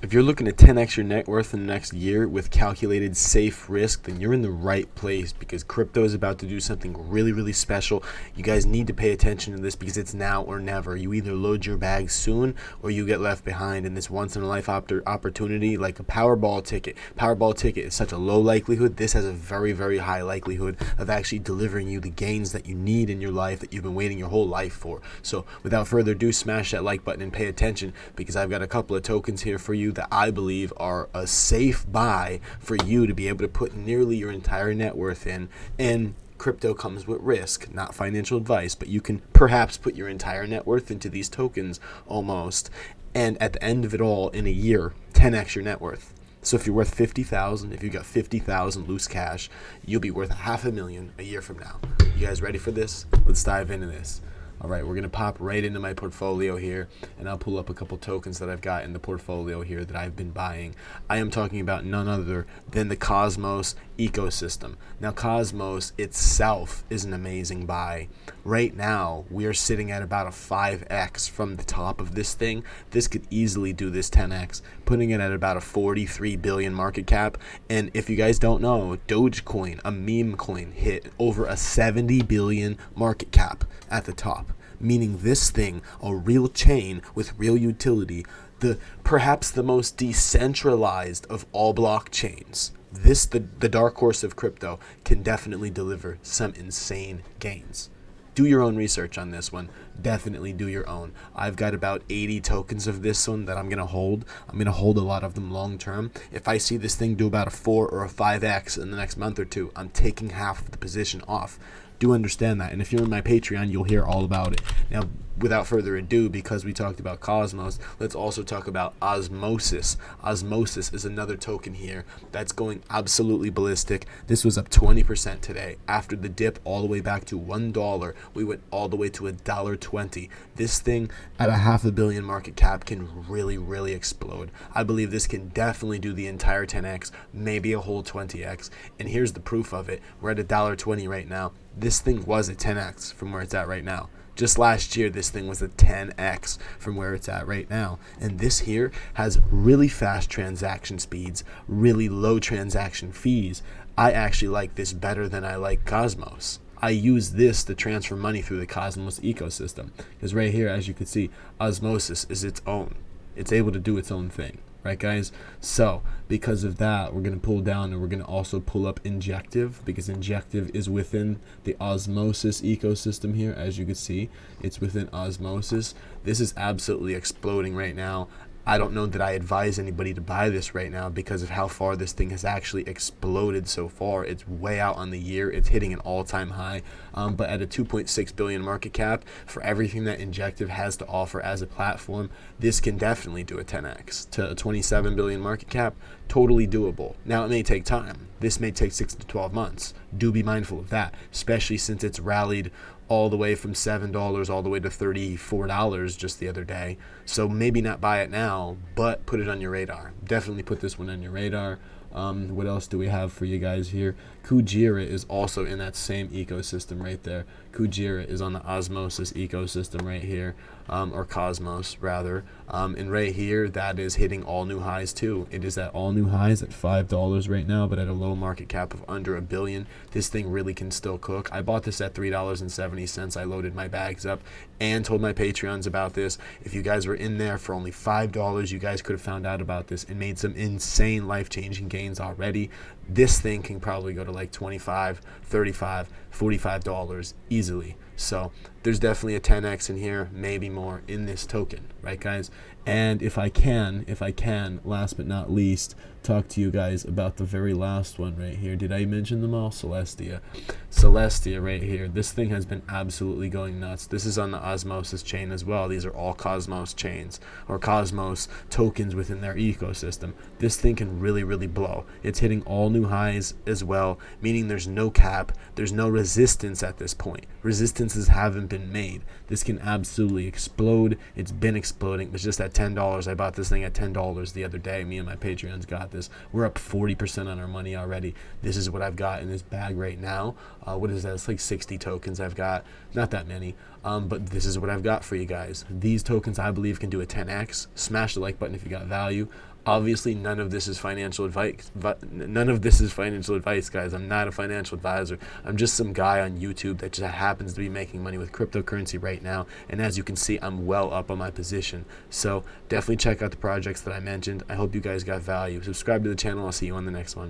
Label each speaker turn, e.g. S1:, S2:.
S1: If you're looking to 10x your net worth in the next year with calculated safe risk, then you're in the right place because crypto is about to do something really, really special. You guys need to pay attention to this because it's now or never. You either load your bag soon or you get left behind in this once-in-a-life opportunity like a Powerball ticket. Powerball ticket is such a low likelihood. This has a very, very high likelihood of actually delivering you the gains that you need in your life that you've been waiting your whole life for. So without further ado, smash that like button and pay attention because I've got a couple of tokens here for you that I believe are a safe buy for you to be able to put nearly your entire net worth in. And crypto comes with risk, not financial advice, but you can perhaps put your entire net worth into these tokens almost. And at the end of it all, in a year, 10x your net worth. So if you're worth 50,000, if you got 50,000 loose cash, you'll be worth $500,000 a year from now. You guys ready for this? Let's dive into this. All right, we're going to pop right into my portfolio here, and I'll pull up a couple tokens that I've got in the portfolio here that I've been buying. I am talking about none other than the Cosmos ecosystem. Now, Cosmos itself is an amazing buy. Right now, we are sitting at about a 5x from the top of this thing. This could easily do this 10x, putting it at about a 43 billion market cap. And if you guys don't know, Dogecoin, a meme coin, hit over a 70 billion market cap at the top, meaning this thing, a real chain with real utility, perhaps the most decentralized of all blockchains. The dark horse of crypto, can definitely deliver some insane gains. Do your own research on this one. Definitely do your own. I've got about 80 tokens of this one that I'm going to hold. I'm going to hold a lot of them long term. If I see this thing do about a 4 or a 5x in the next month or two, I'm taking half of the position off. Do understand that. And if you're in my Patreon, you'll hear all about it. Now, without further ado, because we talked about Cosmos, let's also talk about Osmosis. Osmosis is another token here that's going absolutely ballistic. This was up 20% today. After the dip all the way back to $1, we went all the way to $1.20. This thing at a $500 million market cap can really, really explode. I believe this can definitely do the entire 10x, maybe a whole 20x. And here's the proof of it. We're at $1.20 right now. This thing was a 10x from where it's at right now. Just last year, this thing was a 10x from where it's at right now. And this here has really fast transaction speeds, really low transaction fees. I actually like this better than I like Cosmos. I use this to transfer money through the Cosmos ecosystem. Because right here, as you can see, Osmosis is its own. It's able to do its own thing. Right, guys? So because of that, we're going to pull down and we're going to also pull up Injective, because Injective is within the Osmosis ecosystem here. As you can see, it's within Osmosis. This is absolutely exploding right now. I don't know that I advise anybody to buy this right now because of how far this thing has actually exploded so far. It's way out on the year. It's hitting an all-time high. But at a 2.6 billion market cap, for everything that Injective has to offer as a platform, this can definitely do a 10x. To a 27 billion market cap, totally doable. Now, it may take time. This may take 6 to 12 months. Do be mindful of that, especially since it's rallied all the way from $7 all the way to $34 just the other day. So maybe not buy it now, but put it on your radar. Definitely put this one on your radar. What else do we have for you guys here? Kujira is also in that same ecosystem right there. Kujira is on the Osmosis ecosystem right here, or Cosmos rather. And right here, that is hitting all new highs too. It is at all new highs at $5 right now, but at a low market cap of under $1 billion. This thing really can still cook. I bought this at $3.70. I loaded my bags up and told my Patreons about this. If you guys were in there for only $5, you guys could have found out about this and made some insane life-changing gains already. This thing can probably go to like $25, $35, $45 easily. So there's definitely a 10x in here, maybe more in this token, right, guys? And if I can, last but not least, talk to you guys about the very last one right here. Did I mention them all? Celestia. Celestia right here. This thing has been absolutely going nuts. This is on the Osmosis chain as well. These are all Cosmos chains or Cosmos tokens within their ecosystem. This thing can really, really blow. It's hitting all new highs as well, meaning there's no cap. There's no resistance at this point. Resistances haven't been made. This can absolutely explode. It's been exploding. It's just at $10. I bought this thing at $10 the other day. Me and my Patreons got this. We're up 40% on our money already. This is what I've got in this bag right now. What is that? It's like 60 tokens I've got. Not that many. But this is what I've got for you guys. These tokens I believe can do a 10x. Smash the like button if you got value. Obviously, none of this is financial advice. None of this is financial advice, guys. I'm not a financial advisor. I'm just some guy on YouTube that just happens to be making money with cryptocurrency right now. And as you can see, I'm well up on my position. So definitely check out the projects that I mentioned. I hope you guys got value. Subscribe to the channel. I'll see you on the next one.